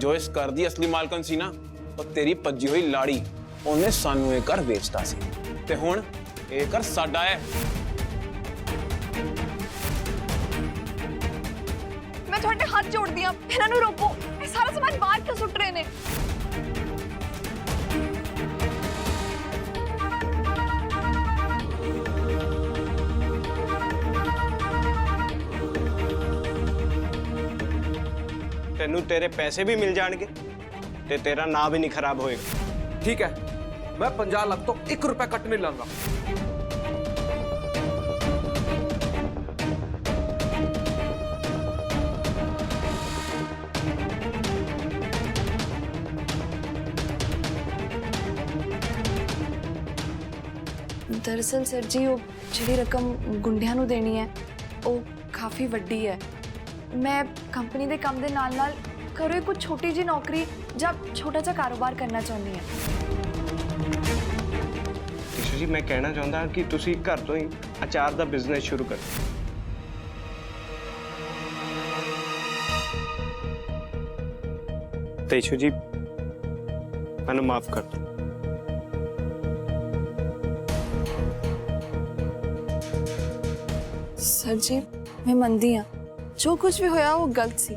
जो इस घर दी असली मालकन सी ना वो तेरी भज्जी हुई लाड़ी उन्हें सानू ये घर बेचता सी ते हुण ये घर साडा है। मैं तुहाडे हाथ जोड़दी हां, इन्हां नूं रोको। ये सारा सामान बाहर क्यों सुट रहे ने? तेनू तेरे पैसे भी मिल जाएंगे ते तेरा नाम भी नहीं खराब होएगा। ठीक है, मैं 50 लाख तो 1 रुपया कट नहीं लूंगा। दरअसल सर जी वो जिहड़ी रकम गुंडियां नूं देनी है वो काफ़ी वड्डी है। मैं कंपनी दे काम दे नाल नाल घरों कुछ छोटी जी नौकरी ਜਾਂ छोटा सा कारोबार करना चाहती हैं। टीशू जी मैं कहना चाहता कि तुसी घर तो ही अचार का बिजनेस शुरू करो। टीशू जी मैंने माफ कर दो। सर जी मैं मनदी हाँ जो कुछ भी होया वो गलत सी,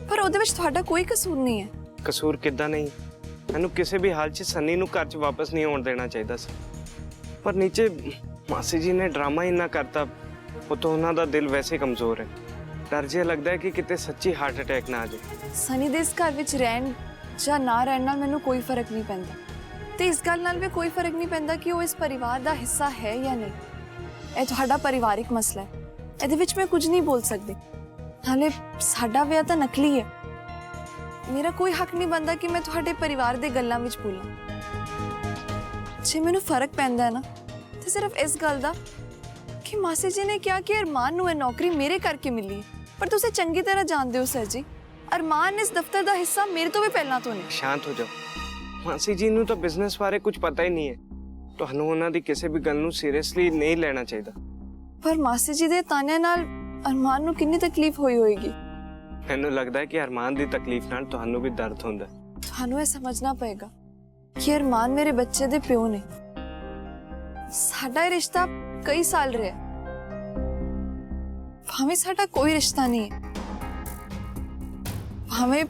पर ਉਹਦੇ ਵਿੱਚ ਤੁਹਾਡਾ ਕੋਈ ਕਸੂਰ नहीं है। कसूर किदा नहीं, मैनू किसी भी हाल च सन्नी नू घर च वापस नहीं आने देना चाहिए सी, पर नीचे मासी जी ने ड्रामा ही इन्ना करता। वो तो उन्हों दिल वैसे कमजोर है, डर जिहा लगता है कि किते सच्ची हार्ट अटैक ना आ जाए। सनी दे इस घर विच रहन ਜਾਂ ना रहन नाल मैनू कोई फर्क नहीं पैंदा ते इस गल नाल भी कोई फर्क नहीं पैंदा कि वो इस परिवार दा हिस्सा है या नहीं। ਇਹ ਤੁਹਾਡਾ ਪਰਿਵਾਰਿਕ ਮਸਲਾ है, ਇਹਦੇ ਵਿੱਚ मैं कुछ नहीं बोल सकती। हाले साडा विआह तां नकली है, मेरा कोई हक नहीं बनता कि मैं तुहाडे परिवार दे गल्लां विच बोलां। जे मैनू फर्क पैंदा है ना तो सिर्फ इस गल दा कि मासी जी ने कहा कि अरमान नूं नौकरी मेरे करके मिली है, पर तुसीं चंगी तरह जानदे हो सर जी अरमान इस दफ्तर दा हिस्सा मेरे तो भी पहला तो नहीं। शांत हो जाओ, मासी जी नूं तो बिजनेस बारे कुछ पता ही नहीं है, तुहानूं उन्हां दी किसी भी गल नूं सीरियसली नहीं लेना चाहिए। पर मासी जी दे ताने नाल अरमान नूं कितनी तकलीफ होई होएगी। मैनूं लगदा है कि अरमान दी तकलीफ नाल तुहानूं भी दर्द हुंदा है। तुहानूं ये समझना पएगा कि अरमान मेरे बच्चे दे प्यो ने। साडा रिश्ता कई साल रहा, भावें साडा कोई रिश्ता नहीं है, भावें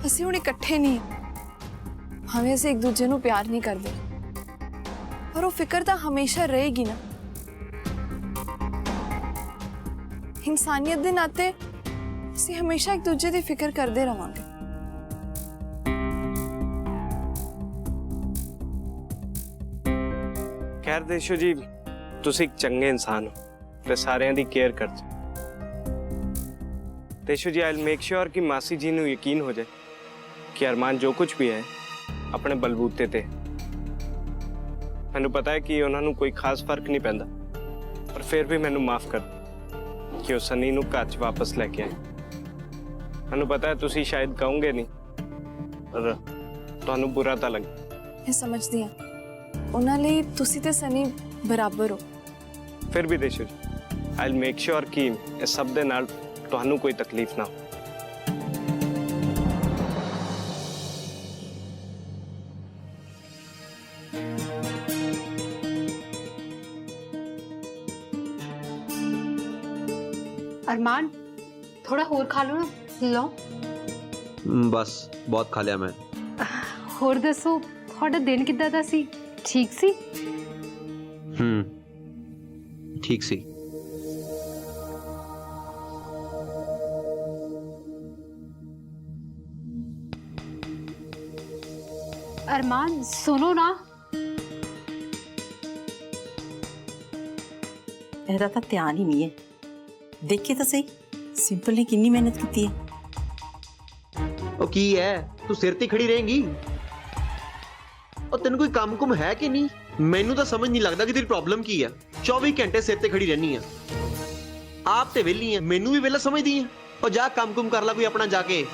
असीं हुण इकट्ठे नहीं है, भावें असीं एक दूजे नूं प्यार नहीं करदे, पर वो फिक्र तां हमेशा रहेगी ना। इंसानियत दे नाते असीं हमेशा एक दूजे दी फिक्र करदे रहांगे। खैर देशो जी तुसीं एक चंगे इंसान हो ते सारिਆਂ ਦੀ केयर करदे। देशो जी आई विल मेक श्योर कि मासी जी नूं यकीन हो जाए कि अरमान जो कुछ भी है अपने बलबूते ते। मैनूं पता है कि उन्हां नूं कोई खास फर्क नहीं पैंदा, पर फिर भी मैनूं माफ कर कि वो सनी नूं घर च वापस लेके आए। मैनूं पता है तुसीं शायद कहोगे नहीं, पर तुहानूं बुरा तां लगे। मैं समझदी हां, उन्हां लई तुसीं ते सनी बराबर हो। फिर भी देशो जी आई विल मेक श्योर कि इस सब दे नाल तुहानूं कोई तकलीफ ना हो। अरमान थोड़ा होर खा लो ना। लो बस बहुत खा लिया मैं। होर दसो थोड़ा दिन किद्दां दा सी? ठीक सी? ठीक सी। अरमान सुनो ना, ਇਹਦਾ ਤਾਂ ਧਿਆਨ ਹੀ ਨਹੀਂ ਹੈ। ਦੇਖੇ ਤਾਂ ਸਹੀ ਸਿੰਪਲ ਨੇ ਕਿੰਨੀ ਮਿਹਨਤ ਕੀਤੀ ਹੈ। ਉਹ ਕੀ ਹੈ ਤੂੰ ਸਿਰ ਤੇ ਖੜੀ ਰਹੇਂਗੀ? ਉਹ ਤੈਨੂੰ ਕੋਈ ਕੰਮ ਕੁਮ ਹੈ ਕਿ ਨਹੀਂ? ਮੈਨੂੰ ਤਾਂ ਸਮਝ ਨਹੀਂ ਲੱਗਦਾ ਕਿ ਤੇਰੀ ਪ੍ਰੋਬਲਮ ਕੀ ਹੈ। 24 ਘੰਟੇ ਸਿਰ ਤੇ ਖੜੀ ਰਹਿਣੀ ਆ। ਆਪ ਤੇ ਵਿਹਲੀ ਹੈ, ਮੈਨੂੰ ਵੀ ਵਿਹਲਾ ਸਮਝਦੀ ਹੈ। ਉਹ ਜਾ ਕੰਮ ਕੁਮ ਕਰ ਲੈ ਕੋਈ ਆਪਣਾ ਜਾ ਕੇ।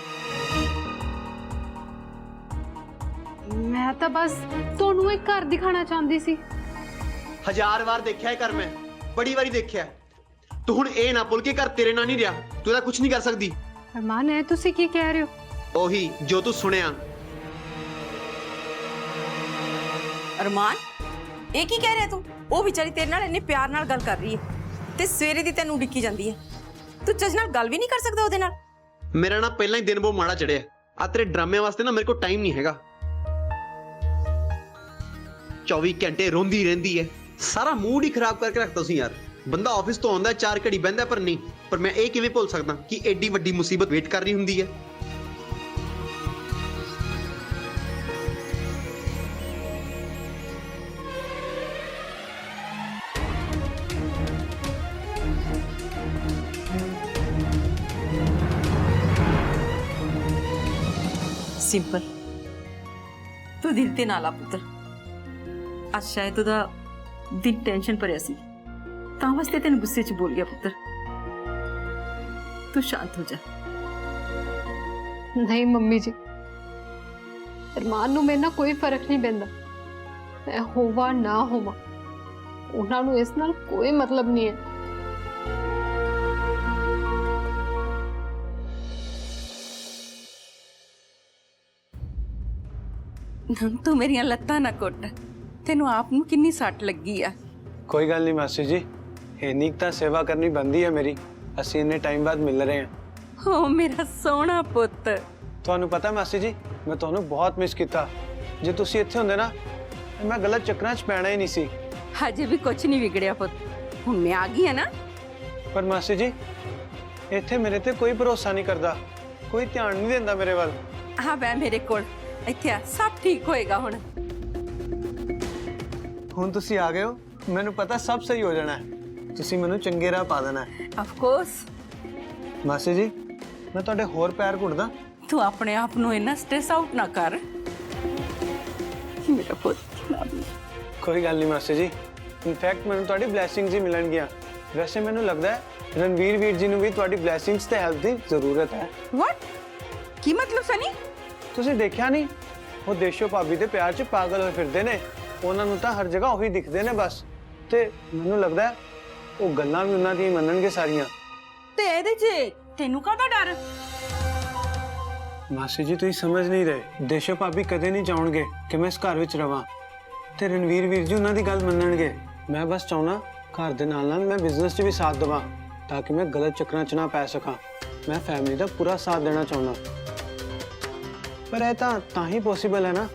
मैं तो बस ਤੁਹਾਨੂੰ एक घर दिखाना चाहती सी। 1000 ਵਾਰ ਦੇਖਿਆ ਇਹ ਕਰ ਮੈਂ, ਬੜੀ ਵਾਰੀ ਦੇਖਿਆ। ਤੂੰ ਹੁਣ ਇਹ ਨਾ ਭੁੱਲ ਕੇ ਘਰ ਤੇਰੇ ਨਾਲ ਨਹੀਂ ਰਿਹਾ, ਤੂੰ ਇਹਦਾ ਕੁਝ ਨਹੀਂ ਕਰ ਸਕਦੀ। अरमान है तुसी की कह रहे हो? ਉਹੀ ਜੋ ਤੂੰ ਸੁਣਿਆ। ਅਰਮਾਨ, ਇਹ ਕੀ ਕਹਿ ਰਿਹਾ ਤੂੰ? ਉਹ ਵਿਚਾਰੀ ਤੇਰੇ ਨਾਲ ਇੰਨੇ ਪਿਆਰ ਨਾਲ ਗੱਲ ਕਰ ਰਹੀ ਹੈ ਤੇ ਸਵੇਰੇ ਦੀ ਤੈਨੂੰ ਉਡੀਕੀ ਜਾਂਦੀ ਹੈ। ਤੂੰ ਚੱਜ ਨਾਲ ਗੱਲ ਵੀ ਨਹੀਂ ਕਰ ਸਕਦਾ ਉਹਦੇ ਨਾਲ? ਮੇਰਾ ਨਾ ਪਹਿਲਾਂ ਹੀ ਦਿਨ ਬਹੁਤ ਮਾੜਾ ਚੜਿਆ। ਆ ਤੇਰੇ ਡਰਾਮਿਆਂ ਵਾਸਤੇ ਨਾ ਮੇਰੇ ਕੋਲ ਟਾਈਮ ਨਹੀਂ ਹੈਗਾ। 24 ਘੰਟੇ ਰੋਂਦੀ ਰਹਿੰਦੀ ਹੈ, ਸਾਰਾ ਮੂਡ ਹੀ ਖਰਾਬ ਕਰਕੇ ਰੱਖਦਾ ਸੀ ਯਾਰ। ਬੰਦਾ ਆਫਿਸ ਤੋਂ ਆਉਂਦਾ 4 ਘੜੀ ਬਹਿੰਦਾ, ਪਰ ਨਹੀਂ, ਪਰ ਮੈਂ ਇਹ ਕਿਵੇਂ ਭੁੱਲ ਸਕਦਾ ਕਿ ਐਡੀ ਵੱਡੀ ਮੁਸੀਬਤ ਵੇਟ ਕਰ ਰਹੀ ਹੁੰਦੀ ਹੈ। ਸਿੰਪਲ, ਤੂੰ ਦਿਲ ਤੇ ਨਾ ਲਾ ਪੁੱਤਰ। ਅੱਜ ਸ਼ਾਇਦ ਉਹਦਾ ਦਿਲ ਟੈਨਸ਼ਨ ਭਰਿਆ ਸੀ, ਤਾਂ ਵਾਸਤੇ ਤੈਨੂੰ ਗੁੱਸੇ 'ਚ ਬੋਲ ਗਿਆ ਪੁੱਤਰ। ਤੂੰ ਸ਼ਾਂਤ ਹੋ ਜਾ। ਨਹੀਂ ਮੰਮੀ ਜੀ, ਅਰਮਾਨ ਨੂੰ ਮੇਰੇ ਨਾਲ ਕੋਈ ਫਰਕ ਨਹੀਂ ਪੈਂਦਾ। ਮੈਂ ਹੋਵਾਂ ਨਾ ਹੋਵਾਂ, ਉਹਨਾਂ ਨੂੰ ਇਸ ਨਾਲ ਕੋਈ ਮਤਲਬ ਨਹੀਂ ਹੈ। ਤੂੰ ਮੇਰੀਆਂ ਲੱਤਾਂ ਨਾ ਕੁੱਟ, ਤੈਨੂੰ ਆਪ ਨੂੰ ਕਿੰਨੀ ਸੱਟ ਲੱਗੀ ਆ। ਕੋਈ ਗੱਲ ਨਹੀਂ ਮਾਸੀ ਜੀ, ਇੰਨੀ ਤਾਂ ਸੇਵਾ ਕਰਨੀ ਬੰਦੀ ਹੈ ਮੇਰੀ। ਅਸੀਂ ਇੰਨੇ ਟਾਈਮ ਬਾਅਦ ਮਿਲ ਰਹੇ ਹਾਂ। ਓ ਮੇਰਾ ਸੋਹਣਾ ਪੁੱਤ। ਤੁਹਾਨੂੰ ਪਤਾ ਮਾਸੀ ਜੀ, ਮੈਂ ਤੁਹਾਨੂੰ ਬਹੁਤ ਮਿਸ ਕੀਤਾ। ਜੇ ਤੁਸੀਂ ਇੱਥੇ ਹੁੰਦੇ ਨਾ, ਮੈਂ ਗਲਤ ਚੱਕਰਾਂ 'ਚ ਪੈਣਾ ਹੀ ਨਹੀਂ ਸੀ। ਹਜੇ ਵੀ ਕੁਝ ਨਹੀਂ ਵਿਗੜਿਆ ਪੁੱਤ, ਹੁਣ ਮੈਂ ਆ ਗਈ ਆ ਨਾ। ਪਰ ਮਾਸੀ ਜੀ, ਇੱਥੇ ਮੇਰੇ ਤੇ ਕੋਈ ਭਰੋਸਾ ਨਹੀਂ ਕਰਦਾ, ਕੋਈ ਧਿਆਨ ਨਹੀਂ ਦਿੰਦਾ ਮੇਰੇ ਵੱਲ। ਆ ਬੈ ਮੇਰੇ ਕੋਲ, ਇੱਥੇ ਆ, ਸਭ ਠੀਕ ਹੋਏਗਾ ਹੁਣ। ਹੁਣ ਤੁਸੀਂ ਆ ਗਏ ਹੋ, ਮੈਨੂੰ ਪਤਾ ਸਭ ਸਹੀ ਹੋ ਜਾਣਾ ਹੈ। ਤੁਸੀਂ ਮੈਨੂੰ ਚੰਗੇ ਰਾਹ ਪਾ ਦੇਣਾ ਹੈ। Of course. ਮਾਸੀ ਜੀ, ਮੈਂ ਤੁਹਾਡੇ ਹੋਰ ਪੈਰ ਘੁੱਟਦਾ। ਤੂੰ ਆਪਣੇ ਆਪ ਨੂੰ ਇੰਨਾ ਸਟ੍ਰੈਸ ਆਊਟ ਨਾ ਕਰ ਮੇਰਾ ਪੁੱਤ। ਕੋਈ ਗੱਲ ਨਹੀਂ ਮਾਸੀ ਜੀ, ਇਨਫੈਕਟ ਮੈਨੂੰ ਤੁਹਾਡੀ ਬਲੇਸਿੰਗਸ ਹੀ ਮਿਲਣਗੀਆਂ। ਵੈਸੇ ਮੈਨੂੰ ਲੱਗਦਾ ਹੈ ਰਣਵੀਰ ਵੀਰ ਜੀ ਨੂੰ ਵੀ ਤੁਹਾਡੀ ਬਲੇਸਿੰਗਸ ਤੇ ਹੈਲਪ ਦੀ ਜ਼ਰੂਰਤ ਹੈ। ਵਾਟ? ਕੀ ਮਤਲਬ ਸਨੀ? ਤੁਸੀਂ ਦੇਖਿਆ ਨਹੀਂ, ਉਹ ਦੇਸ਼ੋ ਭਾਬੀ ਦੇ ਪਿਆਰ 'ਚ ਪਾਗਲ ਹੋਏ ਫਿਰਦੇ ਨੇ। ਉਹਨਾਂ ਨੂੰ ਤਾਂ ਹਰ ਜਗ੍ਹਾ ਉਹੀ ਦਿਖਦੇ ਨੇ ਬਸ। ਤੇ ਮੈਨੂੰ ਲੱਗਦਾ ਹੈ ਉਹ ਗੱਲਾਂ ਵੀ ਉਹਨਾਂ ਦੀਆਂ ਮੰਨਣਗੇ ਸਾਰੀਆਂ। ਤੇ ਇਹਦੇ 'ਚ ਤੈਨੂੰ ਕਾਹਦਾ ਡਰ? ਮਾਸੀ ਜੀ, ਤੁਸੀਂ ਸਮਝ ਨਹੀਂ ਰਹੇ। ਦੇਸ਼ੋ ਭਾਬੀ ਕਦੇ ਨਹੀਂ ਚਾਹਣਗੇ ਕਿ ਮੈਂ ਇਸ ਘਰ ਵਿੱਚ ਰਵਾਂ, ਤੇ ਰਣਵੀਰ ਵੀਰ ਜੀ ਉਹਨਾਂ ਦੀ ਗੱਲ ਮੰਨਣਗੇ। ਮੈਂ ਬਸ ਚਾਹੁੰਦਾ ਘਰ ਦੇ ਨਾਲ ਨਾਲ ਮੈਂ ਬਿਜ਼ਨਸ 'ਚ ਵੀ ਸਾਥ ਦੇਵਾਂ, ਤਾਂ ਕਿ ਮੈਂ ਗਲਤ ਚੱਕਰਾਂ 'ਚ ਨਾ ਪੈ ਸਕਾਂ। ਮੈਂ ਫੈਮਿਲੀ ਦਾ ਪੂਰਾ ਸਾਥ ਦੇਣਾ ਚਾਹੁੰਦਾ। ਪਰ ਇਹ ਤਾਂ ਹੀ ਪੋਸੀਬਲ ਹੈ ਨਾ,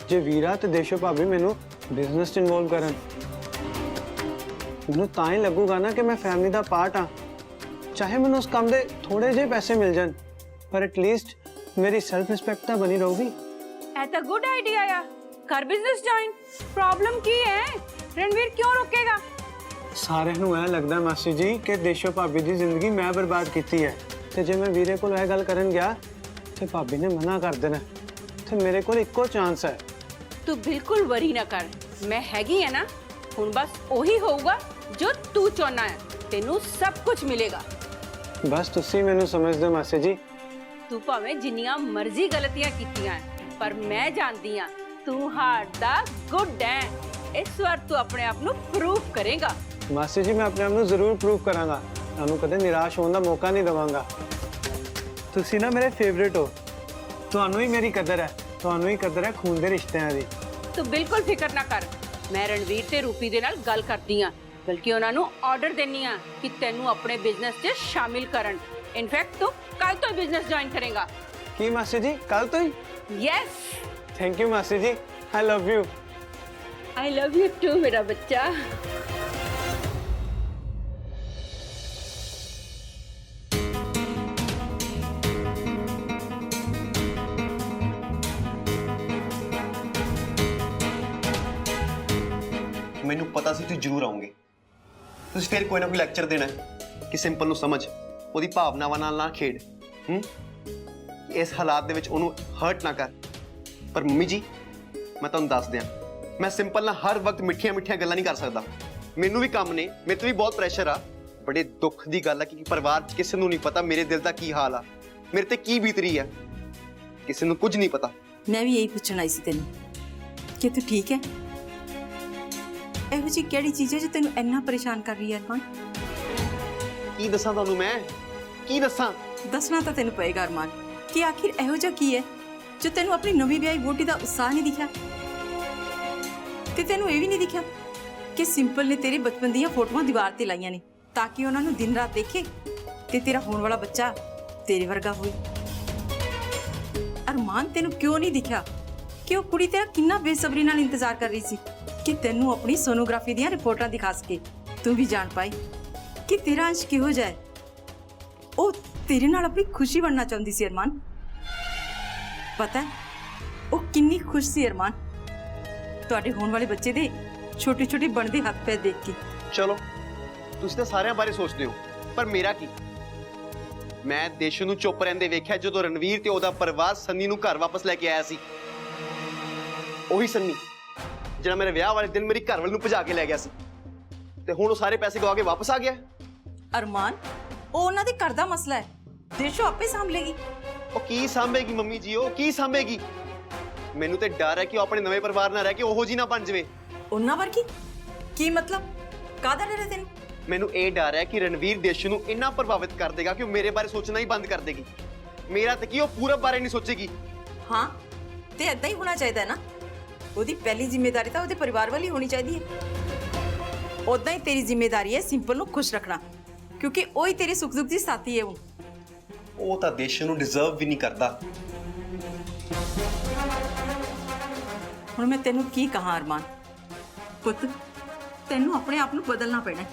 ਜੇ ਵੀਰਾ ਤੇ ਦੇਸ਼ੋ ਭਾਬੀ ਮੈਨੂੰ ਬਿਜ਼ਨਸ 'ਚ ਇਨਵੋਲਵ ਕਰਨ। ਮੈਨੂੰ ਤਾਂ ਹੀ ਲੱਗੂਗਾ ਨਾ ਕਿ ਮੈਂ ਫੈਮਿਲੀ ਦਾ ਪਾਰਟ ਹਾਂ। ਚਾਹੇ ਮੈਨੂੰ ਉਸ ਕੰਮ ਦੇ ਥੋੜੇ ਜਿਹੇ ਪੈਸੇ ਮਿਲ ਜਾਣ, ਪਰ ਐਟਲੀਸਟ ਮੇਰੀ ਸੈਲਫ ਰਿਸਪੈਕਟ ਤਾਂ ਬਣੀ ਰਹੂਗੀ। ਇਹ ਤਾਂ ਗੁੱਡ ਆਈਡੀਆ ਆ। ਕਰ ਬਿਜ਼ਨਸ ਜੁਆਇਨ। ਪ੍ਰੋਬਲਮ ਕੀ ਹੈ? ਰਣਵੀਰ ਕਿਉਂ ਰੁਕੇਗਾ? ਸਾਰਿਆਂ ਨੂੰ ਇਹ ਲੱਗਦਾ ਮਾਸੀ ਜੀ ਕਿ ਦੇਸ਼ੋ ਭਾਬੀ ਦੀ ਜ਼ਿੰਦਗੀ ਮੈਂ ਬਰਬਾਦ ਕੀਤੀ ਹੈ, ਤੇ ਜੇ ਮੈਂ ਵੀਰੇ ਕੋਲ ਇਹ ਗੱਲ ਕਰਨ ਗਿਆ ਤੇ ਭਾਬੀ ਨੇ ਮਨਾ ਕਰ ਦੇਣਾ। ਤੇ ਮੇਰੇ ਕੋਲ ਇੱਕੋ ਚਾਂਸ ਹੈ। ਤੂੰ ਬਿਲਕੁਲ ਵਰੀ ਨਾ ਕਰ, ਮੈਂ ਹੈਗੀ ਆ ਨਾ। ਹੁਣ ਬਸ ਉਹੀ ਹੋਊਗਾ ਜੋ ਤੂੰ ਚਾਹਨਾ ਹੈ। ਤੈਨੂੰ ਸਭ ਕੁਝ ਮਿਲੇਗਾ। ਬਸ ਤੁਸੀਂ ਮੈਨੂੰ ਸਮਝਦੇ ਹੋ ਮਾਸੀ ਜੀ। ਤੂੰ ਭਾਵੇਂ ਜਿੰਨੀਆਂ ਮਰਜ਼ੀ ਗਲਤੀਆਂ ਕੀਤੀਆਂ, ਪਰ ਮੈਂ ਜਾਣਦੀ ਆ ਤੂੰ ਹਾਰਟ ਦਾ ਗੁੱਡ ਹੈ। ਇਸ ਵਾਰ ਤੂੰ ਆਪਣੇ ਆਪ ਨੂੰ ਪ੍ਰੂਫ ਕਰੇਗਾ। ਮਾਸੀ ਜੀ, ਮੈਂ ਆਪਣੇ ਆਪ ਨੂੰ ਜ਼ਰੂਰ ਪ੍ਰੂਫ ਕਰਾਂਗਾ। ਤੁਹਾਨੂੰ ਕਦੇ ਨਿਰਾਸ਼ ਹੋਣ ਦਾ ਮੌਕਾ ਨਹੀਂ ਦਵਾਂਗਾ। ਤੁਸੀਂ ਨਾ ਮੇਰੇ ਫੇਵਰਿਟ ਹੋ। ਤੁਹਾਨੂੰ ਹੀ ਮੇਰੀ ਕਦਰ ਹੈ, ਤੁਹਾਨੂੰ ਹੀ ਕਦਰ ਹੈ ਖੂਨ ਦੇ ਰਿਸ਼ਤਿਆਂ ਦੀ। ਤੂੰ ਬਿਲਕੁਲ ਫਿਕਰ ਨਾ ਕਰ, ਮੈਂ ਰਣਵੀਰ ਤੇ ਰੂਪੀ ਦੇ ਨਾਲ ਗੱਲ ਕਰਦੀ ਆ, ਬਲਕਿ ਉਹਨਾਂ ਨੂੰ ਆਰਡਰ ਦੇਣੀ ਆ ਕਿ ਤੈਨੂੰ ਆਪਣੇ ਬਿਜ਼ਨਸ 'ਚ ਸ਼ਾਮਿਲ ਕਰਨ। ਇਨਫੈਕਟ ਤੂੰ ਕੱਲ ਤੋਂ ਬਿਜ਼ਨਸ ਜੁਆਇਨ ਕਰੇਗਾ। ਕੀ ਮਾਸੀ ਜੀ, ਕੱਲ ਤੋਂ ਹੀ? ਯੈਸ। ਥੈਂਕ ਯੂ ਮਾਸੀ ਜੀ, I love you. I love you too ਮੇਰਾ ਬੱਚਾ। ਮੈਨੂੰ ਪਤਾ ਸੀ ਤੁਸੀਂ ਜ਼ਰੂਰ ਆਉਂਗੇ। ਤੁਸੀਂ ਫਿਰ ਕੋਈ ਨਾ ਕੋਈ ਲੈਕਚਰ ਦੇਣਾ ਕਿ ਸਿੰਪਲ ਨੂੰ ਸਮਝ, ਉਹਦੀ ਭਾਵਨਾਵਾਂ ਨਾਲ ਨਾ ਖੇਡ। ਇਸ ਹਾਲਾਤ ਦੇ ਵਿੱਚ ਉਹਨੂੰ ਹਰਟ ਨਾ ਕਰ। ਪਰ ਮੰਮੀ ਜੀ, ਮੈਂ ਤੁਹਾਨੂੰ ਦੱਸ ਦਿਆਂ, ਮੈਂ ਸਿੰਪਲ ਨਾਲ ਹਰ ਵਕਤ ਮਿੱਠੀਆਂ ਗੱਲਾਂ ਨਹੀਂ ਕਰ ਸਕਦਾ। ਮੈਨੂੰ ਵੀ ਕੰਮ ਨੇ, ਮੇਰੇ ਤੇ ਵੀ ਬਹੁਤ ਪ੍ਰੈਸ਼ਰ ਆ। ਬੜੇ ਦੁੱਖ ਦੀ ਗੱਲ ਆ ਕਿ ਪਰਿਵਾਰ 'ਚ ਕਿਸੇ ਨੂੰ ਨਹੀਂ ਪਤਾ ਮੇਰੇ ਦਿਲ ਦਾ ਕੀ ਹਾਲ ਆ, ਮੇਰੇ ਤੇ ਕੀ ਬੀਤ ਰਹੀ ਆ। ਕਿਸੇ ਨੂੰ ਕੁਝ ਨਹੀਂ ਪਤਾ। ਮੈਂ ਵੀ ਇਹੀ ਪੁੱਛਣ ਆਈ ਸੀ ਤੈਨੂੰ ਕਿ ਤੂੰ ਠੀਕ ਹੈ? ਇਹੋ ਜਿਹੀ ਕਿਹੜੀ ਚੀਜ਼ ਹੈ ਜੋ ਤੈਨੂੰ ਇੰਨਾ ਪਰੇਸ਼ਾਨ ਕਰ ਰਹੀ ਹੈ ਅਰਮਾਨ? ਕੀ ਦੱਸਾਂ ਤੁਹਾਨੂੰ ਮੈਂ, ਕੀ ਦੱਸਾਂ? ਦੱਸਣਾ ਤਾਂ ਤੈਨੂੰ ਪਏਗਾ ਅਰਮਾਨ। ਕਿ ਆਖਿਰ ਇਹੋ ਜਿਹਾ ਕੀ ਹੈ ਜੋ ਤੈਨੂੰ ਆਪਣੀ ਨਵੀਂ ਵਿਆਹੀ ਵੋਟੀ ਦਾ ਉਤਸ਼ਾਹ ਨਹੀਂ ਦਿਖਿਆ ਤੇ ਤੈਨੂੰ ਇਹ ਵੀ ਨਹੀਂ ਦਿਖਿਆ ਕਿ ਸਿੰਪਲ ਨੇ ਤੇਰੇ ਬਚਪਨ ਦੀਆਂ ਫੋਟੋਆਂ ਦੀਵਾਰ ਤੇ ਲਾਈਆਂ ਨੇ ਤਾਂ ਕਿ ਉਹਨਾਂ ਨੂੰ ਦਿਨ ਰਾਤ ਦੇਖੇ ਤੇ ਤੇਰਾ ਹੋਣ ਵਾਲਾ ਬੱਚਾ ਤੇਰੇ ਵਰਗਾ ਹੋਏ। ਅਰਮਾਨ ਤੈਨੂੰ ਕਿਉਂ ਨਹੀਂ ਦਿਖਿਆ ਕਿ ਉਹ ਕੁੜੀ ਤੇਰਾ ਕਿੰਨਾ ਬੇਸਬਰੀ ਨਾਲ ਇੰਤਜ਼ਾਰ ਕਰ ਰਹੀ ਸੀ ਕਿ ਤੈਨੂੰ ਆਪਣੀ ਸੋਨੋਗ੍ਰਾਫੀ ਦੀਆਂ ਰਿਪੋਰਟਾਂ ਦਿਖਾ ਸਕੇ ਤੂੰ ਵੀ ਜਾਣ ਪਾਈ ਕਿ ਤੇਰਾ ਅੰਸ਼ ਕਿਹੋ ਜਿਹਾ ਹੈ। ਉਹ ਤੇਰੇ ਨਾਲ ਆਪਣੀ ਖੁਸ਼ੀ ਵੰਡਣਾ ਚਾਹੁੰਦੀ ਸੀ ਅਰਮਾਨ। ਪਤਾ ਹੈ ਉਹ ਕਿੰਨੀ ਖੁਸ਼ ਸੀ ਅਰਮਾਨ ਤੁਹਾਡੇ ਹੋਣ ਵਾਲੇ ਬੱਚੇ ਦੇ ਛੋਟੇ ਛੋਟੇ ਬਣਦੇ ਹੱਥ ਪੈਰ ਦੇਖ ਕੇ। ਚਲੋ ਤੁਸੀਂ ਤਾਂ ਸਾਰਿਆਂ ਬਾਰੇ ਸੋਚਦੇ ਹੋ, ਪਰ ਮੇਰਾ ਕੀ? ਮੈਂ ਦੇਸ਼ ਨੂੰ ਚੁੱਪ ਰਹਿੰਦੇ ਵੇਖਿਆ ਜਦੋਂ ਰਣਵੀਰ ਤੇ ਉਹਦਾ ਪਰਿਵਾਰ ਸੰਨੀ ਨੂੰ ਘਰ ਵਾਪਸ ਲੈ ਕੇ ਆਇਆ ਸੀ। ਉਹੀ ਸੰਨੀ ਜਿਹੜਾ ਮੇਰੇ ਵਿਆਹ ਵਾਲੇ ਦਿਨ ਮੇਰੀ ਘਰਵਾਲੀ ਨੂੰ ਭਜਾ ਕੇ ਲੈ ਗਿਆ ਸੀ, ਤੇ ਹੁਣ ਉਹ ਸਾਰੇ ਪੈਸੇ ਗਵਾ ਕੇ ਵਾਪਸ ਆ ਗਿਆ। ਅਰਮਾਨ ਉਹ ਉਹਨਾਂ ਦੇ ਘਰ ਦਾ ਮਸਲਾ ਹੈ, ਦੇਸ਼ੋ ਆਪੇ ਸਾਂਭ ਲੇਗੀ। ਉਹ ਕੀ ਸਾਂਭੇਗੀ ਮੰਮੀ ਜੀ, ਉਹ ਕੀ ਸਾਂਭੇਗੀ? ਮੈਨੂੰ ਤੇ ਡਰ ਹੈ ਕਿ ਉਹ ਆਪਣੇ ਨਵੇਂ ਪਰਿਵਾਰ ਨਾਲ ਰਹਿ ਕੇ ਉਹੋ ਜੀ ਨਾ ਬਣ ਜਾਵੇ। ਉਹਨਾਂ ਵਰਗੀ ਕੀ ਮਤਲਬ? ਕਾਹਦਾ ਡਰ ਹੈ ਤੈਨੂੰ? ਮੈਨੂੰ ਇਹ ਡਰ ਹੈ ਕਿ ਰਣਵੀਰ ਦੇਸ਼ ਨੂੰ ਇੰਨਾ ਪ੍ਰਭਾਵਿਤ ਕਰ ਦੇਗਾ ਕਿ ਉਹ ਮੇਰੇ ਬਾਰੇ ਸੋਚਣਾ ਹੀ ਬੰਦ ਕਰ ਦੇਗੀ। ਮੇਰਾ ਤੇ ਕੀ, ਉਹ ਪੂਰਬ ਬਾਰੇ ਨਹੀਂ ਸੋਚੇਗੀ। ਹਾਂ ਤੇ ਏਦਾਂ ਹੀ ਹੋਣਾ ਚਾਹੀਦਾ ਹੈ ਨਾ। ਉਹਦੀ ਪਹਿਲੀ ਜ਼ਿੰਮੇਵਾਰੀ ਤਾਂ ਉਹਦੇ ਪਰਿਵਾਰ ਵਾਲੀ ਹੋਣੀ ਚਾਹੀਦੀ ਹੈ। ਉਦਾਂ ਹੀ ਤੇਰੀ ਜ਼ਿੰਮੇਵਾਰੀ ਹੈ ਸਿੰਪਲ ਨੂੰ ਖੁਸ਼ ਰੱਖਣਾ, ਕਿਉਂਕਿ ਉਹ ਹੀ ਤੇਰੀ ਸੁੱਖ ਦੁੱਖ ਦੀ ਸਾਥੀ ਹੈ। ਉਹ ਤਾਂ ਦੇਸ਼ ਨੂੰ ਡਿਜ਼ਰਵ ਵੀ ਨਹੀਂ ਕਰਦਾ। ਹੁਣ ਮੈਂ ਤੈਨੂੰ ਕੀ ਕਹਾਂ ਅਰਮਾਨ? ਪੁੱਤ ਤੈਨੂੰ ਆਪਣੇ ਆਪ ਨੂੰ ਬਦਲਣਾ ਪੈਣਾ ਹੈ।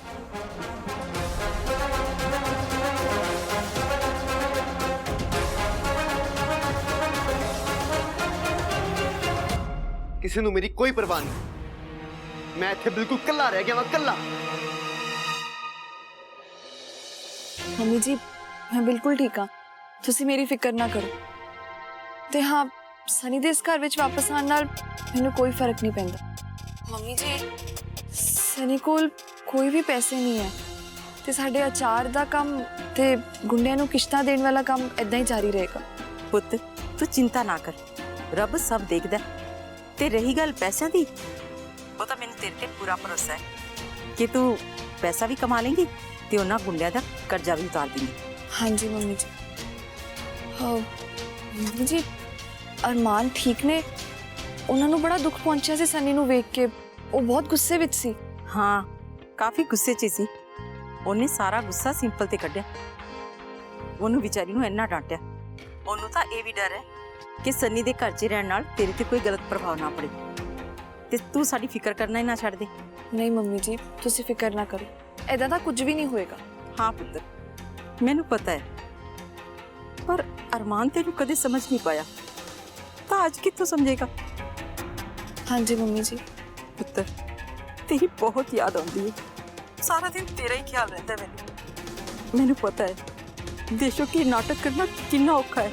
ਕਿਸੇ ਨੂੰ ਮੇਰੀ ਕੋਈ ਪਰਵਾਹ ਨਹੀਂ। ਮੈਂ ਇੱਥੇ ਬਿਲਕੁਲ ਇਕੱਲਾ ਰਹਿ ਗਿਆ ਵਾਂ, ਇਕੱਲਾ। ਮੰਮੀ ਜੀ ਮੈਂ ਬਿਲਕੁਲ ਠੀਕ ਹਾਂ, ਤੁਸੀਂ ਮੇਰੀ ਫਿਕਰ ਨਾ ਕਰੋ। ਤੇ ਹਾਂ, ਸਨੀ ਦੇ ਇਸ ਘਰ ਵਿੱਚ ਵਾਪਸ ਆਉਣ ਨਾਲ ਮੈਨੂੰ ਕੋਈ ਫਰਕ ਨਹੀਂ ਪੈਂਦਾ। ਮੰਮੀ ਜੀ ਸਨੀ ਕੋਲ ਕੋਈ ਵੀ ਪੈਸੇ ਨਹੀਂ ਹੈ ਤੇ ਸਾਡੇ ਅਚਾਰ ਦਾ ਕੰਮ ਤੇ ਗੁੰਡਿਆਂ ਨੂੰ ਕਿਸ਼ਤਾਂ ਦੇਣ ਵਾਲਾ ਕੰਮ ਇਦਾਂ ਹੀ ਜਾਰੀ ਰਹੇਗਾ। ਪੁੱਤ ਤੂੰ ਚਿੰਤਾ ਨਾ ਕਰ, ਰੱਬ ਸਭ ਦੇਖਦਾ। ਤੇ ਰਹੀ ਗੱਲ ਪੈਸਿਆਂ ਦੀ, ਉਹ ਤਾਂ ਮੈਨੂੰ ਤੇਰੇ ਤੇ ਪੂਰਾ ਭਰੋਸਾ ਹੈ ਕਿ ਤੂੰ ਪੈਸਾ ਵੀ ਕਮਾ ਲੇਂਗੀ ਤੇ ਉਹਨਾਂ ਗੁੰਡਿਆਂ ਦਾ ਕਰਜ਼ਾ ਵੀ ਉਤਾਰ ਦੇਂਗੀ। ਹਾਂਜੀ ਮੰਮੀ ਜੀ। ਹਾਂ ਮੰਮੀ ਜੀ ਅਰਮਾਨ ਠੀਕ ਨੇ? ਉਹਨਾਂ ਨੂੰ ਬੜਾ ਦੁੱਖ ਪਹੁੰਚਿਆ ਸੀ ਸਨੀ ਨੂੰ ਵੇਖ ਕੇ, ਉਹ ਬਹੁਤ ਗੁੱਸੇ ਵਿੱਚ ਸੀ। ਹਾਂ ਕਾਫੀ ਗੁੱਸੇ 'ਚ ਸੀ। ਉਹਨੇ ਸਾਰਾ ਗੁੱਸਾ ਸਿੰਪਲ ਤੇ ਕੱਢਿਆ, ਉਹਨੂੰ ਵਿਚਾਰੀ ਨੂੰ ਇੰਨਾ ਡਾਂਟਿਆ। ਉਹਨੂੰ ਤਾਂ ਇਹ ਵੀ ਡਰ ਹੈ ਕਿ ਸਨੀ ਦੇ ਘਰ 'ਚ ਰਹਿਣ ਨਾਲ ਤੇਰੇ ਤੇ ਕੋਈ ਗਲਤ ਪ੍ਰਭਾਵ ਨਾ ਪੜੇ ਤੇ ਤੂੰ ਸਾਡੀ ਫਿਕਰ ਕਰਨਾ ਹੀ ਨਾ ਛੱਡ ਦੇ। ਨਹੀਂ ਮੰਮੀ ਜੀ ਤੁਸੀਂ ਫਿਕਰ ਨਾ ਕਰੋ, ਐਦਾਂ ਦਾ ਕੁਝ ਵੀ ਨਹੀਂ ਹੋਏਗਾ। ਹਾਂ ਪੁੱਤਰ ਮੈਨੂੰ ਪਤਾ ਹੈ, ਪਰ ਅਰਮਾਨ ਤੈਨੂੰ ਕਦੇ ਸਮਝ ਨਹੀਂ ਪਾਇਆ ਤਾਂ ਅੱਜ ਕਿੱਥੋਂ ਸਮਝੇਗਾ? ਹਾਂਜੀ ਮੰਮੀ ਜੀ। ਪੁੱਤਰ ਤੇਰੀ ਬਹੁਤ ਯਾਦ ਆਉਂਦੀ ਹੈ, ਸਾਰਾ ਦਿਨ ਤੇਰਾ ਹੀ ਖਿਆਲ ਰਹਿੰਦਾ ਹੈ ਮੈਨੂੰ ਪਤਾ ਹੈ ਦੇਸ਼ੋ ਕੀ ਨਾਟਕ ਕਰਨਾ ਕਿੰਨਾ ਔਖਾ ਹੈ।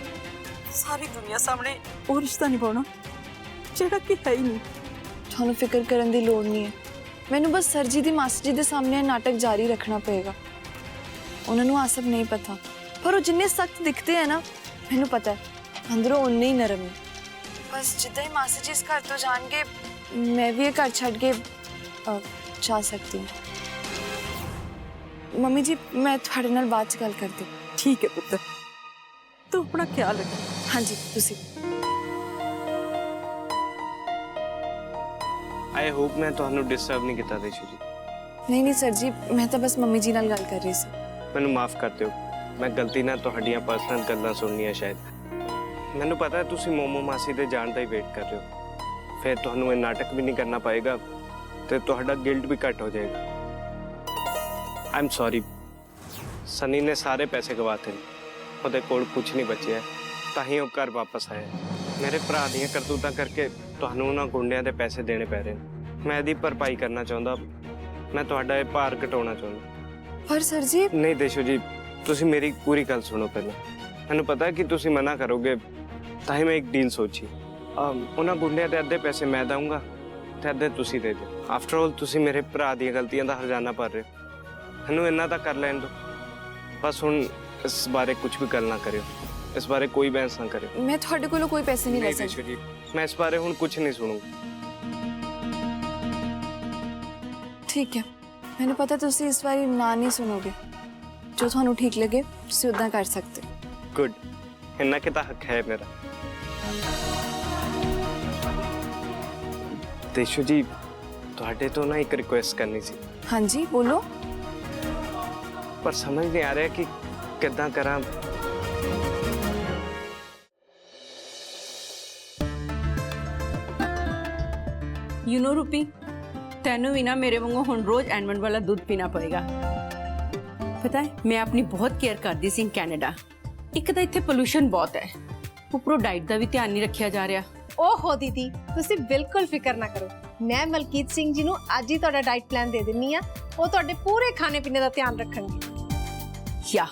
ਸਾਰੀ ਦੁਨੀਆ ਸਾਹਮਣੇ ਉਹ ਰਿਸ਼ਤਾ ਨਿਭਾਉਣਾ ਜਿਹੜਾ ਕਿ ਹੈ ਹੀ ਨਹੀਂ। ਤੁਹਾਨੂੰ ਫਿਕਰ ਕਰਨ ਦੀ ਲੋੜ ਨਹੀਂ ਹੈ, ਮੈਨੂੰ ਬਸ ਸਰ ਜੀ ਦੀ ਮਾਸੀ ਜੀ ਦੇ ਸਾਹਮਣੇ ਨਾਟਕ ਜਾਰੀ ਰੱਖਣਾ ਪਏਗਾ। ਉਹਨਾਂ ਨੂੰ ਆ ਸਭ ਨਹੀਂ ਪਤਾ, ਪਰ ਉਹ ਜਿੰਨੇ ਸਖਤ ਦਿਖਦੇ ਹੈ ਨਾ, ਮੈਨੂੰ ਪਤਾ ਹੈ ਅੰਦਰੋਂ ਉਨੇ ਹੀ ਨਰਮ ਨੇ। ਬਸ ਜਿੱਦਾਂ ਹੀ ਮਾਸੀ ਜੀ ਇਸ ਘਰ ਤੋਂ ਜਾਣਗੇ ਮੈਂ ਵੀ ਇਹ ਘਰ ਛੱਡ ਕੇ ਜਾ ਸਕਦੀ ਹਾਂ। ਮੰਮੀ ਜੀ ਮੈਂ ਤੁਹਾਡੇ ਨਾਲ ਬਾਅਦ ਚ ਗੱਲ ਕਰਦੀ। ਠੀਕ ਹੈ ਪੁੱਤਰ, ਤੂੰ ਆਪਣਾ ਖਿਆਲ ਰੱਖ। ਹਾਂਜੀ ਤੁਸੀਂ। ਆਈ ਹੋਪ ਮੈਂ ਤੁਹਾਨੂੰ ਡਿਸਟਰਬ ਨਹੀਂ ਕੀਤਾ ਦੇਸ਼ੂ ਜੀ। ਨਹੀਂ ਸਰ ਜੀ, ਮੈਂ ਤਾਂ ਬਸ ਮੰਮੀ ਜੀ ਨਾਲ ਗੱਲ ਕਰ ਰਹੀ ਸੀ। ਮੈਨੂੰ ਮਾਫ ਕਰ ਦਿਓ, ਮੈਂ ਗਲਤੀ ਨਾਲ ਤੁਹਾਡੀਆਂ ਪਰਸਨਲ ਗੱਲਾਂ ਸੁਣਨੀਆਂ ਸ਼ਾਇਦ। ਮੈਨੂੰ ਪਤਾ ਹੈ ਤੁਸੀਂ ਮੋਮੋ ਮਾਸੀ ਦੇ ਜਾਣ ਦਾ ਹੀ ਵੇਟ ਕਰ ਰਹੇ ਹੋ, ਫਿਰ ਤੁਹਾਨੂੰ ਇਹ ਨਾਟਕ ਵੀ ਨਹੀਂ ਕਰਨਾ ਪਏਗਾ ਤੇ ਤੁਹਾਡਾ ਗਿਲਟ ਵੀ ਘੱਟ ਹੋ ਜਾਏਗਾ। I am sorry. ਸਨੀ ਨੇ ਸਾਰੇ ਪੈਸੇ ਗਵਾਤੇ ਨੇ, ਉਹਦੇ ਕੋਲ ਕੁਝ ਨਹੀਂ ਬਚਿਆ, ਤਾਂ ਹੀ ਉਹ ਘਰ ਵਾਪਸ ਆਇਆ। ਮੇਰੇ ਭਰਾ ਦੀਆਂ ਕਰਤੂਤਾਂ ਕਰਕੇ ਤੁਹਾਨੂੰ ਉਹਨਾਂ ਗੁੰਡਿਆਂ ਦੇ ਪੈਸੇ ਦੇਣੇ ਪੈ ਰਹੇ ਨੇ। ਮੈਂ ਇਹਦੀ ਭਰਪਾਈ ਕਰਨਾ ਚਾਹੁੰਦਾ, ਮੈਂ ਤੁਹਾਡਾ ਇਹ ਭਾਰ ਘਟਾਉਣਾ ਚਾਹੁੰਦਾ। ਪਰ ਸਰ ਜੀ। ਨਹੀਂ ਦੇਸ਼ੂ ਜੀ, ਤੁਸੀਂ ਮੇਰੀ ਪੂਰੀ ਗੱਲ ਸੁਣੋ ਪਹਿਲਾਂ। ਮੈਨੂੰ ਪਤਾ ਹੈ ਕਿ ਤੁਸੀਂ ਮਨਾ ਕਰੋਗੇ, ਤਾਂ ਹੀ ਮੈਂ ਇੱਕ ਡੀਲ ਸੋਚੀ। ਉਹਨਾਂ ਗੁੰਡਿਆਂ ਦੇ ਅੱਧੇ ਪੈਸੇ ਮੈਂ ਦਊਂਗਾ ਤੇ ਅੱਧੇ ਤੁਸੀਂ ਦੇ ਦਿਓ। ਆਫਟਰ ਆਲ ਤੁਸੀਂ ਮੇਰੇ ਭਰਾ ਦੀਆਂ ਗਲਤੀਆਂ ਦਾ ਹਰਜਾਨਾ ਭਰ ਰਹੇ ਹੋ, ਮੈਨੂੰ ਇੰਨਾ ਤਾਂ ਕਰ ਲੈਣ ਦਿਓ। ਬਸ ਹੁਣ ਇਸ ਬਾਰੇ ਕੁਝ ਵੀ ਗੱਲ ਨਾ ਕਰਿਓ, ਇਸ ਬਾਰੇ ਕੋਈ ਬਹਿਸ ਨਾ ਕਰਿਓ। ਮੈਂ ਤੁਹਾਡੇ ਕੋਲੋਂ ਕੋਈ ਪੈਸੇ ਨਹੀਂ ਲੈ ਦੇਸ਼ੂ ਸਕਦੀ। ਜੀ, ਮੈਂ ਇਸ ਬਾਰੇ ਹੁਣ ਕੁਝ ਨਹੀਂ ਸੁਣੂੰਗਾ। ਠੀਕ ਹੈ, ਮੈਨੂੰ ਪਤਾ ਤੁਸੀਂ ਇਸ ਵਾਰੀ ਨਾ ਨਹੀਂ ਸੁਣੋਗੇ। ਜੋ ਤੁਹਾਨੂੰ ਠੀਕ ਲੱਗੇ ਤੁਸੀਂ ਉਦਾਂ ਕਰ ਸਕਦੇ। ਗੁੱਡ, ਇੰਨਾ ਕਿ ਤਾਂ ਹੱਕ ਹੈ ਮੇਰਾ। ਤੇਸ਼ੂ ਜੀ, ਤੁਹਾਡੇ ਤੋਂ ਨਾ ਇੱਕ ਰਿਕੁਐਸਟ ਕਰਨੀ ਸੀ, हाँ जी बोलो। ਪਰ ਸਮਝ ਨਹੀਂ ਆ ਰਿਹਾ ਕਿ ਕਿੱਦਾਂ ਕਰਾਂ। ਯੂ نو ਰੂਪੀ, ਤੈਨੂੰ ਵੀ ਨਾ ਮੇਰੇ ਵਾਂਗੂ ਹੁਣ ਰੋਜ਼ ਐਲਮੰਡ ਵਾਲਾ ਦੁੱਧ ਪੀਣਾ ਪਏਗਾ। ਪਤਾ ਹੈ ਮੈਂ ਆਪਣੀ ਬਹੁਤ ਕੇਅਰ ਕਰਦੀ ਸੀ ਕੈਨੇਡਾ। ਇੱਕ ਤਾਂ ਇੱਥੇ ਪੋਲੂਸ਼ਨ ਬਹੁਤ ਹੈ, ਉੱਪਰੋਂ ਡਾਈਟ ਦਾ ਵੀ ਧਿਆਨ ਨਹੀਂ ਰੱਖਿਆ ਜਾ ਰਿਹਾ। ਓਹੋ ਦੀਦੀ, ਤੁਸੀਂ ਬਿਲਕੁਲ ਫਿਕਰ ਨਾ ਕਰੋ। ਮੈਂ ਮਲਕੀਤ ਸਿੰਘ ਜੀ ਨੂੰ ਅੱਜ ਹੀ ਤੁਹਾਡਾ ਡਾਈਟ ਪਲਾਨ ਦੇ ਦਿੰਨੀ ਆ। ਉਹ ਤੁਹਾਡੇ ਪੂਰੇ ਖਾਣੇ ਪੀਣੇ ਦਾ ਧਿਆਨ ਰੱਖਣਗੇ। ਯਾ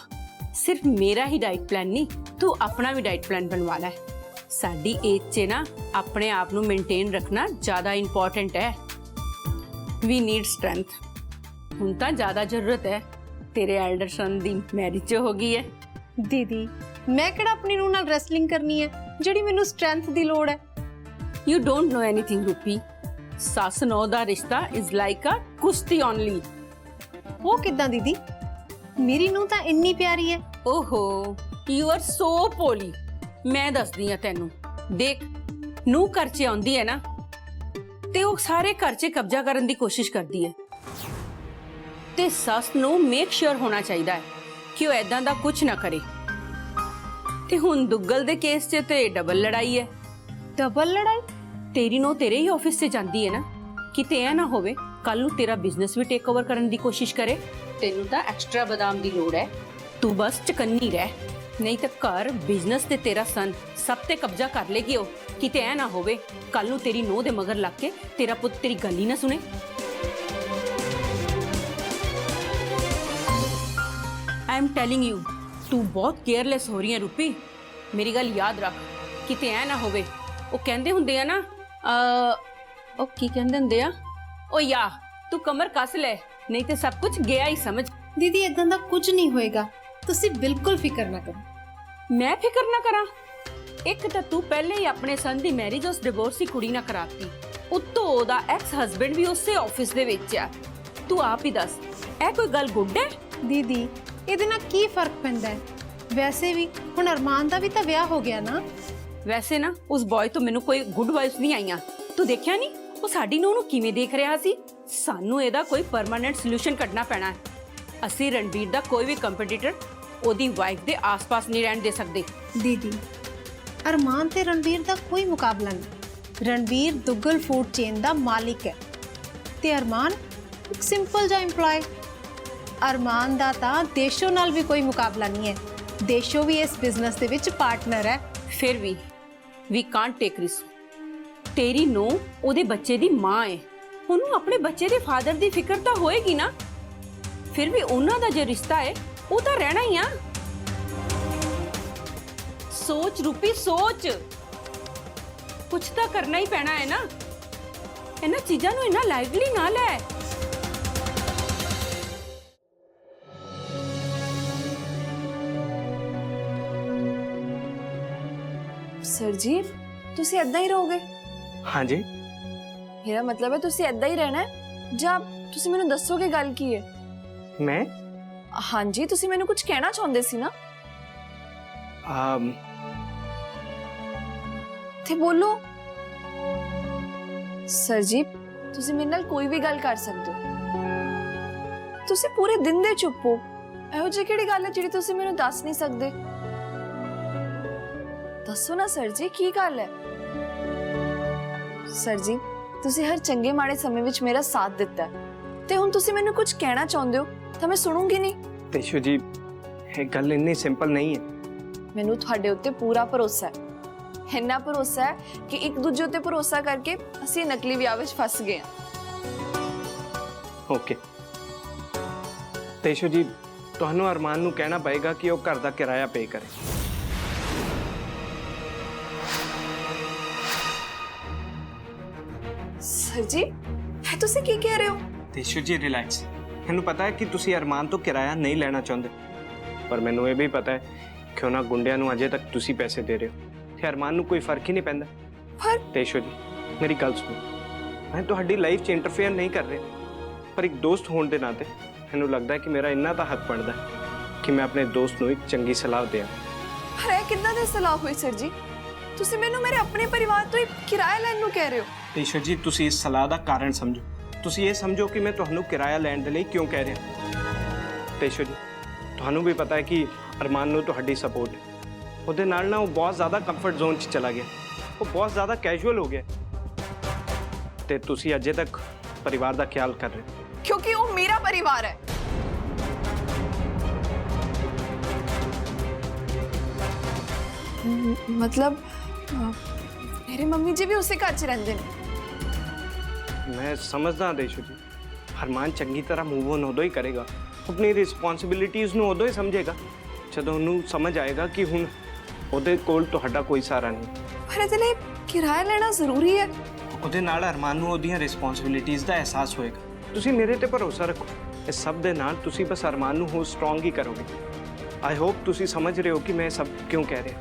ਸਿਰਫ ਮੇਰਾ ਹੀ ਡਾਈਟ ਪਲਾਨ ਨਹੀਂ, ਤੂੰ ਆਪਣਾ ਵੀ ਡਾਈਟ ਪਲਾਨ ਬਣਵਾ ਲੈ। ਸਾਡੀ ਏਜ 'ਚ ਨਾ ਆਪਣੇ ਆਪ ਨੂੰ ਮੇਨਟੇਨ ਰੱਖਣਾ ਜ਼ਿਆਦਾ ਇੰਪੋਰਟੈਂਟ ਹੈ। We need strength. ਹੁਣ ਤਾਂ ਜ਼ਿਆਦਾ ਜ਼ਰੂਰਤ ਹੈ। ਤੇਰੇ ਐਲਡਰ ਸਨ ਦੀ ਮੈਰਿਜ ਹੋ ਗਈ ਹੈ। ਦੀਦੀ, ਮੈਂ ਕਿਹੜਾ ਆਪਣੀ ਨੂੰਹ ਨਾਲ ਰੈਸਲਿੰਗ ਕਰਨੀ ਹੈ ਜਿਹੜੀ ਮੈਨੂੰ ਸਟਰੈਂਥ ਦੀ ਲੋੜ ਹੈ। ਯੂ ਡੋਂਟ ਨੋ ਐਨੀਥਿੰਗ ਰੂਪੀ। ਸੱਸ ਨੌ ਦਾ ਰਿਸ਼ਤਾ ਇਜ਼ ਲਾਈਕ ਅ ਕੁਸ਼ਤੀ ਓਨਲੀ। ਉਹ ਕਿੱਦਾਂ ਦੀਦੀ? ਮੇਰੀ ਨੂੰਹ ਤਾਂ ਇੰਨੀ ਪਿਆਰੀ ਹੈ। ਓਹੋ, ਯੂ ਆਰ ਸੋ ਪੋਲੀ। ਮੈਂ ਦੱਸਦੀ ਆ ਤੈਨੂੰ, ਦੇਖ ਨੂੰ ਘਰ 'ਚ ਆਉਂਦੀ ਹੈ ਨਾ ਤੇ ਉਹ ਸਾਰੇ ਘਰ 'ਚ ਕਬਜ਼ਾ ਕਰਨ ਦੀ ਕੋਸ਼ਿਸ਼ ਕਰਦੀ ਹੈ, ਤੇ ਸੱਸ ਨੂੰ ਮੇਕ ਸ਼ੋਰ ਹੋਣਾ ਚਾਹੀਦਾ ਹੈ ਕਿ ਉਹ ਐਦਾਂ ਦਾ ਕੁਝ ਨਾ ਕਰੇ। ਤੇ ਹੁਣ ਦੁੱਗਲ ਦੇ ਕੇਸ 'ਚ ਤੇ ਡਬਲ ਲੜਾਈ ਹੈ। ਡਬਲ ਲੜਾਈ? ਤੇਰੀ ਨੂੰ ਤੇਰੇ ਹੀ ਆਫਿਸ 'ਚ ਜਾਂਦੀ ਹੈ ਨਾ, ਕਿਤੇ ਇਹ ਨਾ ਹੋਵੇ ਕੱਲ ਨੂੰ ਤੇਰਾ ਬਿਜ਼ਨਸ ਵੀ ਟੇਕ ਓਵਰ ਕਰਨ ਦੀ ਕੋਸ਼ਿਸ਼ ਕਰੇ। ਤੈਨੂੰ ਤਾਂ ਐਕਸਟਰਾ ਬਦਾਮ ਦੀ ਲੋੜ ਹੈ, ਤੂੰ ਬਸ ਚਕੰਨੀ ਰਹਿ, ਨਹੀਂ ਤਾਂ ਘਰ ਬਿਜ਼ਨਸ ਤੇ ਤੇਰਾ ਸਨ ਸਭ ਤੇ ਕਬਜ਼ਾ ਕਰ ਲੇਗੀ ਉਹ। ਕਿਤੇ ਇਹ ਨਾ ਹੋਵੇ ਕੱਲ ਨੂੰ ਤੇਰੀ ਨੂੰਹ ਦੇ ਮਗਰ ਲੱਗ ਕੇ ਤੇਰਾ ਪੁੱਤ ਤੇਰੀ ਗੱਲ ਹੀ ਨਾ ਸੁਣੇ। ਆਈ ਐਮ ਟੈਲਿੰਗ ਯੂ, ਤੂੰ ਬਹੁਤ ਕੇਅਰਲੈਸ ਹੋ ਰਹੀ ਹੈ ਰੂਪੀ। ਮੇਰੀ ਗੱਲ ਯਾਦ ਰੱਖ, ਕਿਤੇ ਐ ਨਾ ਹੋਵੇ ਉਹ ਕਹਿੰਦੇ ਹੁੰਦੇ ਆ ਨਾ ਉਹ ਕੀ ਕਹਿੰਦੇ ਹੁੰਦੇ ਆ, ਉਹ ਯਾ ਤੂੰ ਕਮਰ ਕੱਸ ਲੈ, ਨਹੀਂ ਤੇ ਸਭ ਕੁਝ ਗਿਆ ਹੀ ਸਮਝ। ਦੀਦੀ, ਇਦਾਂ ਦਾ ਕੁਝ ਨਹੀਂ ਹੋਏਗਾ, ਤੁਸੀਂ ਬਿਲਕੁਲ ਫਿਕਰ ਨਾ ਕਰੋ। ਮੈਂ ਫਿਕਰ ਨਾ ਕਰਾਂ? ਇੱਕ ਤਾਂ ਤੂੰ ਪਹਿਲੇ ਹੀ ਆਪਣੇ ਸਨ ਦੀ ਮੈਰਿਜ ਉਸ ਡਿਵੋਰਸੀ ਕੁੜੀ ਨਾਲ ਕਰਾਤੀ, ਉੱਤੋਂ ਉਹਦਾ ਐਕਸ ਹਸਬੈਂਡ ਵੀ ਉਸੇ ਆਫਿਸ ਦੇ ਵਿੱਚ ਆ। ਤੂੰ ਆਪ ਹੀ ਦੱਸ, ਇਹ ਕੋਈ ਗੱਲ ਗੁੱਡ ਹੈ? ਦੀਦੀ, ਇਹਦੇ ਨਾਲ ਕੀ ਫਰਕ ਪੈਂਦਾ ਹੈ? ਵੈਸੇ ਵੀ ਹੁਣ ਅਰਮਾਨ ਦਾ ਵੀ ਤਾਂ ਵਿਆਹ ਹੋ ਗਿਆ ਨਾ। ਵੈਸੇ ਨਾ ਉਸ ਬॉय ਤੋਂ ਮੈਨੂੰ ਕੋਈ ਗੁੱਡ ਵਾਈਬਸ ਨਹੀਂ ਆਈਆਂ। ਤੂੰ ਦੇਖਿਆ ਨਹੀਂ ਉਹ ਸਾਡੀ ਨੂੰਹ ਨੂੰ ਕਿਵੇਂ ਦੇਖ ਰਿਹਾ ਸੀ? ਸਾਨੂੰ ਇਹਦਾ ਕੋਈ ਪਰਮਾਨੈਂਟ ਸੋਲੂਸ਼ਨ ਕੱਢਣਾ ਪੈਣਾ ਹੈ। ਅਸੀਂ ਰਣਬੀਰ ਦਾ ਕੋਈ ਵੀ ਕੰਪੀਟੀਟਰ ਉਹਦੀ ਵਾਈਫ ਦੇ ਆਸ-ਪਾਸ ਨਹੀਂ ਰਹਿਣ ਦੇ ਸਕਦੇ। ਦੀਦੀ, ਅਰਮਾਨ ਤੇ ਰਣਬੀਰ ਦਾ ਕੋਈ ਮੁਕਾਬਲਾ ਨਹੀਂ। ਰਣਬੀਰ ਦੁੱਗਲ ਫੂਡ ਚੇਨ ਦਾ ਮਾਲਿਕ ਹੈ ਤੇ ਅਰਮਾਨ ਇੱਕ ਸਿੰਪਲ ਜਿਹਾ EMPLOYE। ਅਰਮਾਨ ਦਾ ਤਾਂ ਦੇਸ਼ੋ ਨਾਲ ਵੀ ਕੋਈ ਮੁਕਾਬਲਾ ਨਹੀਂ ਹੈ। ਦੇਸ਼ੋ ਵੀ ਇਸ ਬਿਜ਼ਨਸ ਦੇ ਵਿੱਚ ਪਾਰਟਨਰ ਹੈ। ਫਿਰ ਵੀ ਕਾਂਟ ਟੇਕ ਰਿਸਕ। ਤੇਰੀ ਨੂੰਹ ਉਹਦੇ ਬੱਚੇ ਦੀ ਮਾਂ ਹੈ, ਉਹਨੂੰ ਆਪਣੇ ਬੱਚੇ ਦੇ ਫਾਦਰ ਦੀ ਫਿਕਰ ਤਾਂ ਹੋਏਗੀ ਨਾ। ਫਿਰ ਵੀ ਉਹਨਾਂ ਦਾ ਜੋ ਰਿਸ਼ਤਾ ਹੈ ਉਹ ਤਾਂ ਰਹਿਣਾ ਹੀ ਆ। ਸੋਚ ਰੂਪੀ, ਸੋਚ, ਕੁਛ ਤਾਂ ਕਰਨਾ ਹੀ ਪੈਣਾ ਹੈ ਨਾ। ਇਹਨਾਂ ਚੀਜ਼ਾਂ ਨੂੰ ਇੰਨਾ ਲਾਈਟਲੀ ਨਾ ਲੈ। सर जी, ਤੁਸੀਂ ਏਦਾਂ ਹੀ ਰਹੋਗੇ? ਹਾਂਜੀ। ਮੇਰਾ ਮਤਲਬ ਹੈ ਤੁਸੀਂ ਏਦਾਂ ਹੀ ਰਹਿਣਾ ਹੈ ਜਾਂ ਤੁਸੀਂ ਮੈਨੂੰ ਦੱਸੋਗੇ ਗੱਲ ਕੀ ਹੈ? ਮੈਂ ਹਾਂਜੀ, ਤੁਸੀਂ ਮੈਨੂੰ ਕੁਝ ਕਹਿਣਾ ਚਾਹੁੰਦੇ ਸੀ ਨਾ, ਤੇ ਬੋਲੋ। ਸਰ ਜੀ, ਤੁਸੀਂ ਮੇਰੇ ਨਾਲ ਕੋਈ ਵੀ ਗੱਲ ਕਰ ਸਕਦੇ ਹੋ। ਤੁਸੀਂ ਪੂਰੇ ਦਿਨ ਦੇ ਚੁੱਪ ਹੋ। ਇਹੋ ਜਿਹੀ ਕਿਹੜੀ ਗੱਲ ਹੈ ਜਿਹੜੀ ਤੁਸੀਂ ਮੈਨੂੰ ਦੱਸ ਨਹੀਂ ਸਕਦੇ? ਦੱਸੋ ਨਾ ਸਰ ਜੀ, ਕੀ ਗੱਲ ਹੈ? ਸਰ ਜੀ, ਤੁਸੀਂ ਹਰ ਚੰਗੇ ਮਾੜੇ ਸਮੇਂ ਵਿੱਚ ਮੇਰਾ ਸਾਥ ਦਿੱਤਾ ਹੈ ਤੇ ਹੁਣ ਤੁਸੀਂ ਮੈਨੂੰ ਕੁਝ ਕਹਿਣਾ ਚਾਹੁੰਦੇ ਹੋ ਤਾਂ ਮੈਂ ਸੁਣੂੰਗੀ ਨਹੀਂ। ਤੇਸ਼ੂ ਜੀ, ਇਹ ਗੱਲ ਇੰਨੀ ਸਿੰਪਲ ਨਹੀਂ ਹੈ। ਮੈਨੂੰ ਤੁਹਾਡੇ ਉੱਤੇ ਪੂਰਾ ਭਰੋਸਾ ਹੈ। ਇੰਨਾ ਭਰੋਸਾ ਹੈ ਕਿ ਇੱਕ ਦੂਜੇ ਉੱਤੇ ਭਰੋਸਾ ਕਰਕੇ ਅਸੀਂ ਨਕਲੀ ਵਿਆਹ ਵਿੱਚ ਫਸ ਗਏ ਹਾਂ। ਓਕੇ ਤੇਸ਼ੂ ਜੀ, ਤੁਹਾਨੂੰ ਅਰਮਾਨ ਨੂੰ ਕਹਿਣਾ ਪਏਗਾ ਕਿ ਉਹ ਘਰ ਦਾ ਕਿਰਾਇਆ ਪੇ ਕਰੇ। ਸਰ ਜੀ, ਇਹ ਤੁਸੀਂ ਕੀ ਕਹਿ ਰਹੇ ਹੋ? ਤੇਸ਼ੂ ਜੀ, ਰਿਲੈਕਸ। ਮੈਨੂੰ ਪਤਾ ਹੈ ਕਿ ਤੁਸੀਂ ਅਰਮਾਨ ਤੋਂ ਕਿਰਾਇਆ ਨਹੀਂ ਲੈਣਾ ਚਾਹੁੰਦੇ, ਪਰ ਮੈਨੂੰ ਇਹ ਵੀ ਪਤਾ ਹੈ ਕਿ ਉਹਨਾਂ ਗੁੰਡਿਆਂ ਨੂੰ ਅਜੇ ਤੱਕ ਤੁਸੀਂ ਪੈਸੇ ਦੇ ਰਹੇ ਹੋ ਤੇ ਅਰਮਾਨ ਨੂੰ ਕੋਈ ਫਰਕ ਹੀ ਨਹੀਂ ਪੈਂਦਾ। ਪਰ ਤੇਸ਼ੂ ਜੀ, ਮੇਰੀ ਗੱਲ ਸੁਣੋ। ਮੈਂ ਤੁਹਾਡੀ ਲਾਈਫ 'ਚ ਇੰਟਰਫੇਅਰ ਨਹੀਂ ਕਰ ਰਿਹਾ, ਪਰ ਇੱਕ ਦੋਸਤ ਹੋਣ ਦੇ ਨਾਤੇ ਮੈਨੂੰ ਲੱਗਦਾ ਹੈ ਕਿ ਮੇਰਾ ਇੰਨਾ ਤਾਂ ਹੱਕ ਬਣਦਾ ਹੈ ਕਿ ਮੈਂ ਆਪਣੇ ਦੋਸਤ ਨੂੰ ਇੱਕ ਚੰਗੀ ਸਲਾਹ ਦਿਆਂ। ਪਰ ਇਹ ਕਿੱਦਾਂ ਦੀ ਸਲਾਹ ਹੋਈ ਸਰ ਜੀ? ਤੁਸੀਂ ਮੈਨੂੰ ਮੇਰੇ ਆਪਣੇ ਪਰਿਵਾਰ ਤੋਂ ਹੀ ਕਿਰਾਇਆ ਲੈਣ ਨੂੰ ਕਹਿ ਰਹੇ ਹੋ। ਈਸ਼ਵਰ ਜੀ ਤੁਸੀਂ ਇਸ ਸਲਾਹ ਦਾ ਕਾਰਨ ਸਮਝੋ। ਤੁਸੀਂ ਇਹ ਸਮਝੋ ਕਿ ਮੈਂ ਤੁਹਾਨੂੰ ਕਿਰਾਇਆ ਲੈਣ ਦੇ ਲਈ ਕਿਉਂ ਕਹਿ ਰਿਹਾ। ਤੇ ਈਸ਼ਵਰ ਜੀ ਤੁਹਾਨੂੰ ਵੀ ਪਤਾ ਹੈ ਕਿ ਅਰਮਾਨ ਨੂੰ ਤੁਹਾਡੀ ਸਪੋਰਟ ਹੈ। ਉਹਦੇ ਨਾਲ ਨਾ ਉਹ ਬਹੁਤ ਜ਼ਿਆਦਾ ਕੰਫਰਟ ਜ਼ੋਨ 'ਚ ਚਲਾ ਗਿਆ। ਉਹ ਬਹੁਤ ਜ਼ਿਆਦਾ ਕੈਜੂਅਲ ਹੋ ਗਿਆ ਤੇ ਤੁਸੀਂ ਅਜੇ ਤੱਕ ਪਰਿਵਾਰ ਦਾ ਖਿਆਲ ਕਰ ਰਹੇ ਹੋ। ਕਿਉਂਕਿ ਉਹ ਮੇਰਾ ਪਰਿਵਾਰ ਹੈ। मतलब मेरे मम्मी जी भी उसी घर च रहंदे ने। मैं समझदा देशू जी हरमान चंगी तरह मूव ऑन उदों ही करेगा, अपनी रिस्पॉन्सिबिलिटीज़ ਨੂੰ ਉਦੋਂ ਹੀ ਸਮਝੇਗਾ ਜਦੋਂ ਉਹਨੂੰ ਸਮਝ ਆਏਗਾ ਕਿ ਹੁਣ ਉਹਦੇ ਕੋਲ ਤੁਹਾਡਾ ਕੋਈ ਸਹਾਰਾ ਨਹੀਂ। ਪਰ ਇਹਦੇ ਲਈ ਕਿਰਾਇਆ ਲੈਣਾ ਜ਼ਰੂਰੀ ਹੈ। ਉਹਦੇ ਨਾਲ ਅਰਮਾਨ ਨੂੰ ਉਹਦੀਆਂ ਰਿਸਪੌਂਸਿਬਿਲਿਟੀਜ਼ ਦਾ ਅਹਿਸਾਸ ਹੋਏਗਾ। ਤੁਸੀਂ ਮੇਰੇ ਤੇ ਭਰੋਸਾ ਰੱਖੋ। ਇਸ ਸਭ ਦੇ ਨਾਲ ਤੁਸੀਂ ਬਸ ਅਰਮਾਨ ਨੂੰ ਹੋਰ ਸਟਰੋਂਗ ਹੀ ਕਰੋਗੇ। ਆਈ ਹੋਪ ਤੁਸੀਂ ਸਮਝ ਰਹੇ ਹੋ ਕਿ ਮੈਂ ਸਭ ਕਿਉਂ ਕਹਿ ਰਿਹਾ।